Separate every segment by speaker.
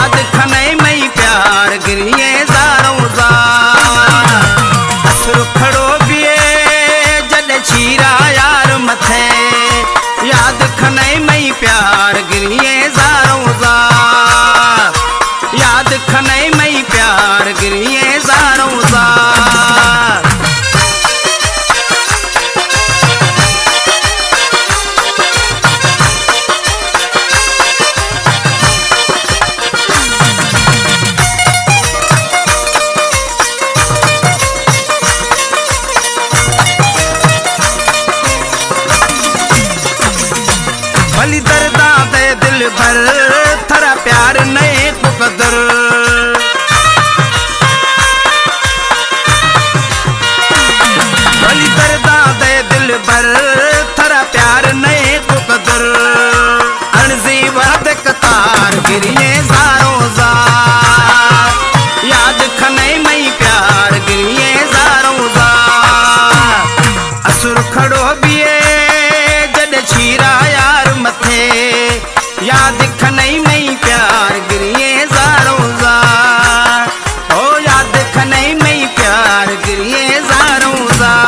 Speaker 1: याद खनई मई प्यार गिरिए ज़ारों ज़ार असुर खड़ो बिए जद छीरा यार मथे याद खनई मई प्यार गिरिए ज़ारों ज़ार याद खनई मई प्यार गिरिए ज़ारों ज़ार भली दर्दा दे दिल भर थरा प्यार नए को कदर भली दर्दा दे दिल भर थरा प्यार नए को कदर अणजी वद कतार गिरिए ज़ारों ज़ार याद खनई मई प्यार गिरिए ज़ारों ज़ार असुर खड़ो बिए जद छीरा यार मथे याद खनई मई प्यार गिरिए ज़ारों ज़ार ओ याद खनई मई प्यार गिरिए ज़ारों ज़ार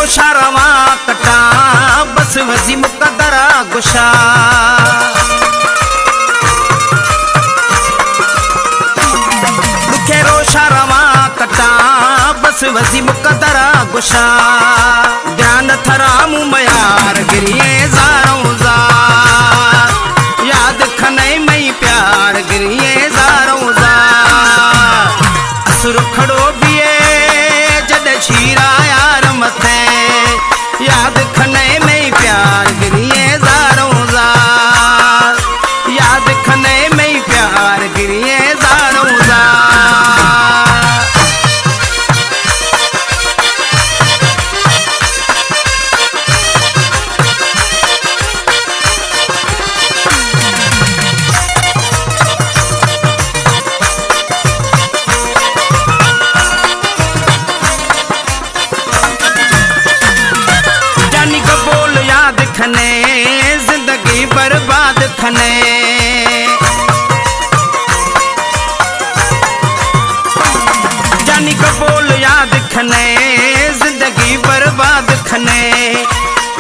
Speaker 1: शारवा कटा बस वजी मुकदरा गुशा दुखेरो शारवा कटा बस वजी मुकदरा गुशा ध्यान थरा मुमयार गिरिए ज़ारों ज़ार याद खनई मई प्यार गिरिए ज़ारों ज़ार असुर खड़ो बिए जद छीरा यार मथे याद खनई मई प्यार गिरिए ज़ारों ज़ार याद खनई मई प्यार गिरिए ज़ारों ज़ार खने जिंदगी बर्बाद खने जानी कबूल याद खने जिंदगी बर्बाद खने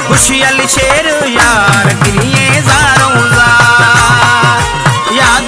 Speaker 1: खुशी अली शेर यार गिरिए ज़ारों ज़ार याद